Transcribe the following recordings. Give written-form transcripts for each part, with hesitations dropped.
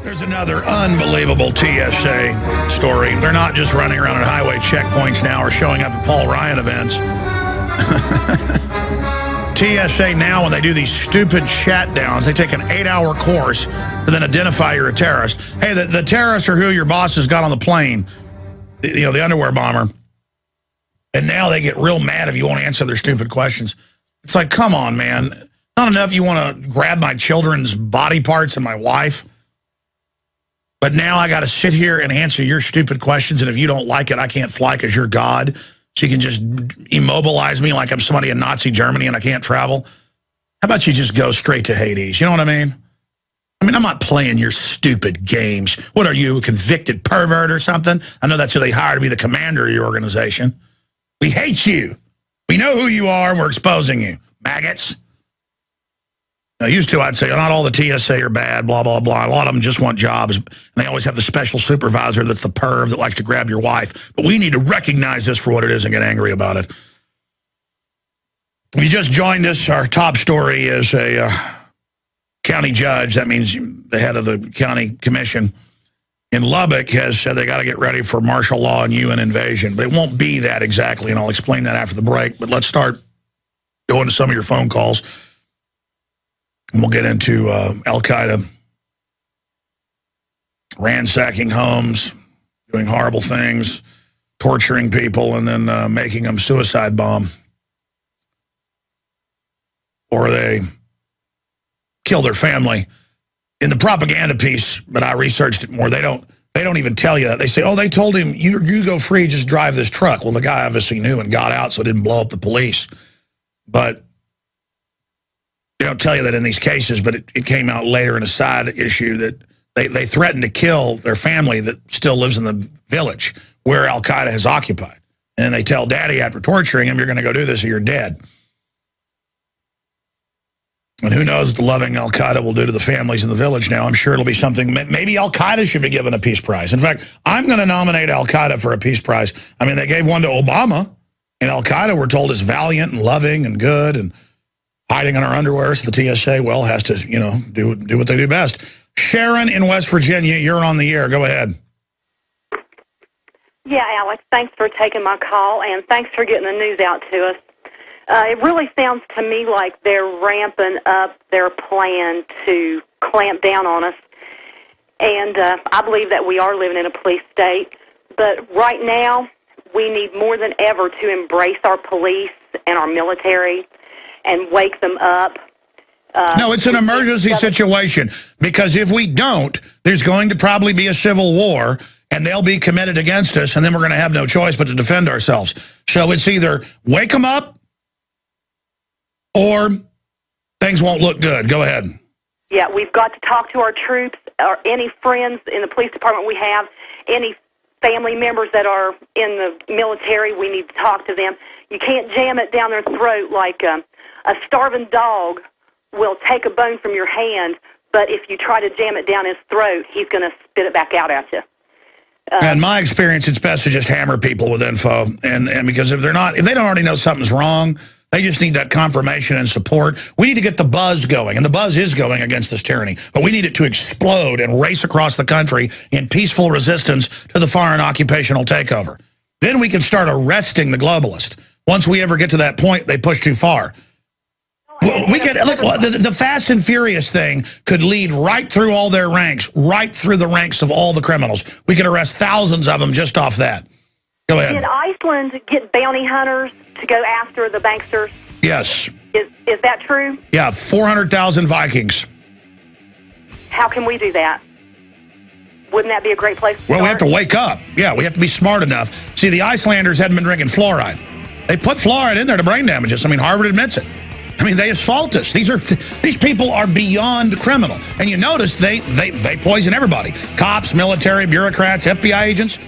There's another unbelievable TSA story. They're not just running around at highway checkpoints now or showing up at Paul Ryan events. TSA now, when they do these stupid chat downs, they take an 8-hour course to then identify you're a terrorist. Hey, the terrorist or who your bosses got on the plane, the underwear bomber, and now they get real mad if you won't answer their stupid questions. It's like, come on, man. Not enough you want to grab my children's body parts and my wife, but now I got to sit here and answer your stupid questions, and if you don't like it, I can't fly because you're God. So you can just immobilize me like I'm somebody in Nazi Germany and I can't travel. How about you just go straight to Hades? You know what I mean? I mean, I'm not playing your stupid games. What are you, a convicted pervert or something? I know that's who they hire to be the commander of your organization. We hate you. We know who you are and we're exposing you. Maggots. Now, used to, I'd say, not all the TSA are bad, blah, blah, blah. A lot of them just want jobs. And they always have the special supervisor that's the perv that likes to grab your wife. But we need to recognize this for what it is and get angry about it. If you just joined us, our top story is a county judge. That means the head of the county commission in Lubbock has said they got to get ready for martial law and UN invasion. But it won't be that exactly, and I'll explain that after the break. But let's start going to some of your phone calls. And we'll get into Al-Qaeda ransacking homes, doing horrible things, torturing people, and then making them suicide bomb. Or they kill their family. In the propaganda piece, but I researched it more, they don't even tell you that. They say, oh, they told him, you go free, just drive this truck. Well, the guy obviously knew and got out, so it didn't blow up the police. But they don't tell you that in these cases, but it came out later in a side issue that they threatened to kill their family that still lives in the village where Al-Qaeda has occupied. And they tell daddy after torturing him, you're going to go do this or you're dead. And who knows what the loving Al-Qaeda will do to the families in the village now. I'm sure it'll be something. Maybe Al-Qaeda should be given a peace prize. In fact, I'm going to nominate Al-Qaeda for a peace prize. I mean, they gave one to Obama, and Al-Qaeda, we're told, is valiant and loving and good and hiding in our underwear. So the TSA, well, has to, do what they do best. Sharon in West Virginia, you're on the air. Go ahead. Yeah, Alex, thanks for taking my call, and thanks for getting the news out to us. It really sounds to me like they're ramping up their plan to clamp down on us. And I believe that we are living in a police state. But right now, we need more than ever to embrace our police and our military and wake them up. No, it's an emergency situation, because if we don't, there's going to probably be a civil war, and they'll be committed against us, and then we're going to have no choice but to defend ourselves. So it's either wake them up, or things won't look good. Go ahead. Yeah, we've got to talk to our troops, or any friends in the police department we have, any family members that are in the military, we need to talk to them. You can't jam it down their throat like a starving dog will take a bone from your hand, but if you try to jam it down his throat, he's going to spit it back out at you. In my experience, it's best to just hammer people with info, and because if they don't already know something's wrong, they just need that confirmation and support. We need to get the buzz going, and the buzz is going against this tyranny. But we need it to explode and race across the country in peaceful resistance to the foreign occupational takeover. Then we can start arresting the globalist. Once we ever get to that point, they push too far. We could look. The Fast and Furious thing could lead right through all their ranks, right through the ranks of all the criminals. We could arrest thousands of them just off that. Go ahead. Did Iceland get bounty hunters to go after the banksters? Yes. Is that true? Yeah, 400,000 Vikings. How can we do that? Wouldn't that be a great place to start? Well, we have to wake up. Yeah, we have to be smart enough. See, the Icelanders hadn't been drinking fluoride. They put fluoride in there to brain damage us. I mean, Harvard admits it. I mean, they assault us. These people are beyond criminal. And you notice they poison everybody. Cops, military, bureaucrats, FBI agents.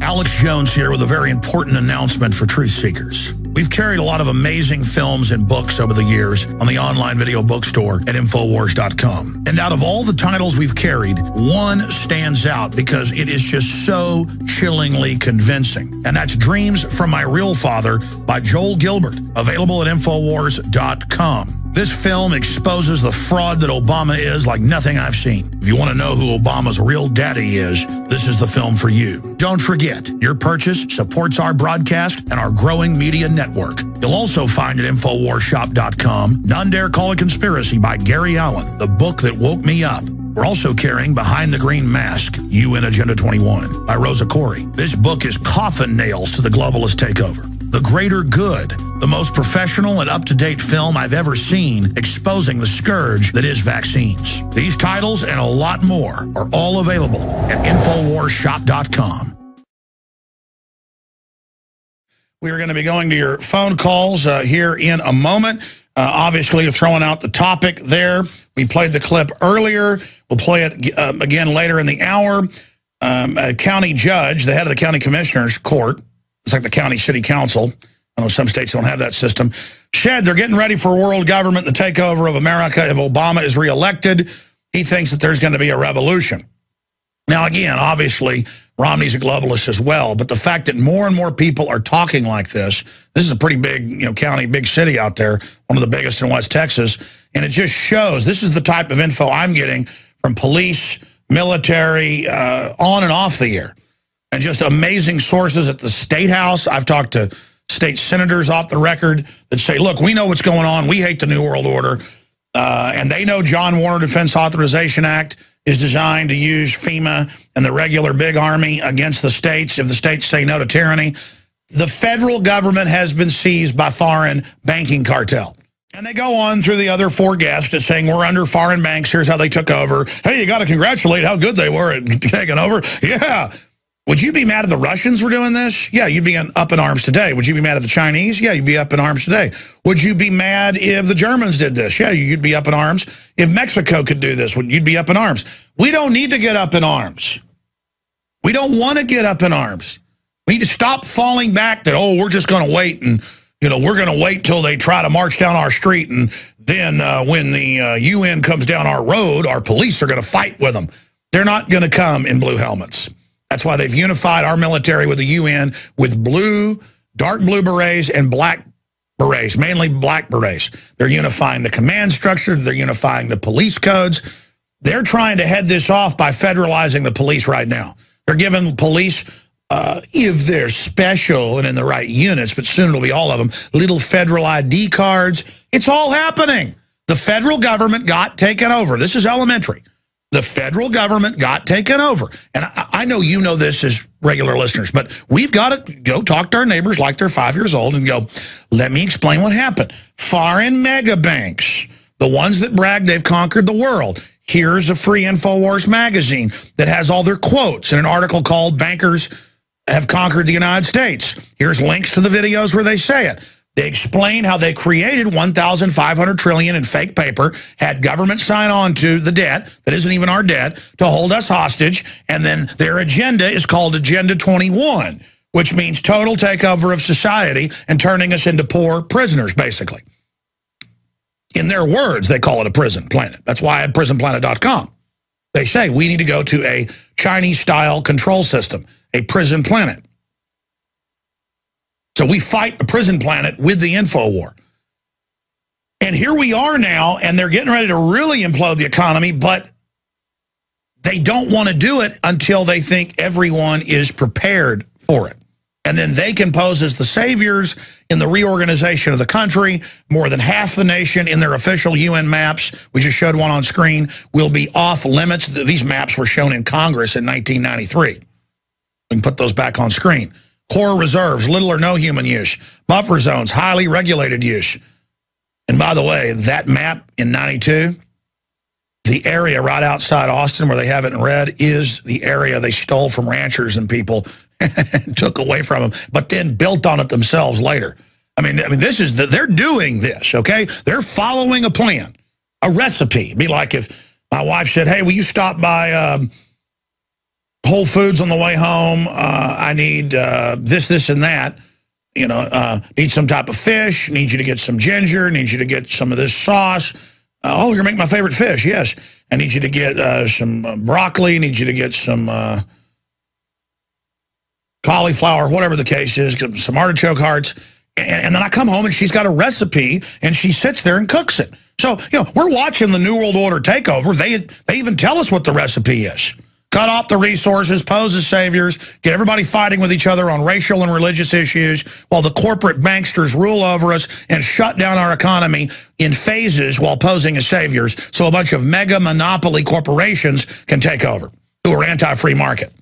Alex Jones here with a very important announcement for truth seekers. We've carried a lot of amazing films and books over the years on the online video bookstore at Infowars.com. And out of all the titles we've carried, one stands out because it is just so chillingly convincing. And that's Dreams from My Real Father by Joel Gilbert, available at Infowars.com. This film exposes the fraud that Obama is like nothing I've seen. If you want to know who Obama's real daddy is, this is the film for you. Don't forget, your purchase supports our broadcast and our growing media network. You'll also find at InfoWarsShop.com, None Dare Call a Conspiracy by Gary Allen, the book that woke me up. We're also carrying Behind the Green Mask, UN Agenda 21 by Rosa Corey. This book is coffin nails to the globalist takeover. The Greater Good, the most professional and up-to-date film I've ever seen exposing the scourge that is vaccines. These titles and a lot more are all available at InfoWarsShop.com. We are going to be going to your phone calls here in a moment. Obviously, you're throwing out the topic there. We played the clip earlier. We'll play it again later in the hour. A county judge, the head of the county commissioner's court, it's like the county city council, I know some states don't have that system, said they're getting ready for world government, the takeover of America if Obama is reelected. He thinks that there's going to be a revolution. Now, again, obviously, Romney's a globalist as well, but the fact that more and more people are talking like this is a pretty big county, big city out there, one of the biggest in West Texas, and it just shows this is the type of info I'm getting from police, military, on and off the air. And just amazing sources at the State House. I've talked to state senators off the record that say, look, we know what's going on. We hate the New World Order. And they know John Warner Defense Authorization Act is designed to use FEMA and the regular big army against the states if the states say no to tyranny. The federal government has been seized by foreign banking cartel. And they go on through the other four guests at saying we're under foreign banks. Here's how they took over. Hey, you got to congratulate how good they were at taking over. Yeah. Would you be mad if the Russians were doing this? Yeah, you'd be up in arms today. Would you be mad at the Chinese? Yeah, you'd be up in arms today. Would you be mad if the Germans did this? Yeah, you'd be up in arms. If Mexico could do this, you'd be up in arms. We don't need to get up in arms. We don't want to get up in arms. We need to stop falling back that, oh, we're just going to wait and, we're going to wait till they try to march down our street and then when the UN comes down our road, our police are going to fight with them. They're not going to come in blue helmets. That's why they've unified our military with the UN with blue, dark blue berets and black berets, mainly black berets. They're unifying the command structure. They're unifying the police codes. They're trying to head this off by federalizing the police right now. They're giving police, if they're special and in the right units, but soon it'll be all of them, little federal ID cards. It's all happening. The federal government got taken over. This is elementary. The federal government got taken over. And I know you know this as regular listeners, but we've got to go talk to our neighbors like they're 5 years old and go, let me explain what happened. Foreign mega banks, the ones that brag they've conquered the world. Here's a free InfoWars magazine that has all their quotes in an article called Bankers Have Conquered the United States. Here's links to the videos where they say it. They explain how they created 1,500 trillion in fake paper, had government sign on to the debt that isn't even our debt to hold us hostage, and then their agenda is called Agenda 21, which means total takeover of society and turning us into poor prisoners, basically. In their words, they call it a prison planet. That's why at prisonplanet.com. They say we need to go to a Chinese-style control system, a prison planet. So we fight the prison planet with the info war. And here we are now, and they're getting ready to really implode the economy, but they don't want to do it until they think everyone is prepared for it. And then they can pose as the saviors in the reorganization of the country. More than half the nation in their official UN maps, we just showed one on screen, will be off limits. These maps were shown in Congress in 1993. We can put those back on screen. Core reserves, little or no human use. Buffer zones, highly regulated use. And by the way, that map in 92, the area right outside Austin where they have it in red is the area they stole from ranchers and people and took away from them, but then built on it themselves later. I mean, this is, they're doing this, okay? They're following a plan, a recipe. It'd be like if my wife said, hey, will you stop by Whole Foods on the way home? I need this, and that. Need some type of fish. Need you to get some ginger. Need you to get some of this sauce. Oh, you're making my favorite fish. Yes. I need you to get some broccoli. Need you to get some cauliflower, whatever the case is. Some artichoke hearts. And then I come home and she's got a recipe and she sits there and cooks it. So, we're watching the New World Order takeover. They even tell us what the recipe is. Cut off the resources, pose as saviors, get everybody fighting with each other on racial and religious issues while the corporate banksters rule over us and shut down our economy in phases while posing as saviors so a bunch of mega monopoly corporations can take over who are anti-free market.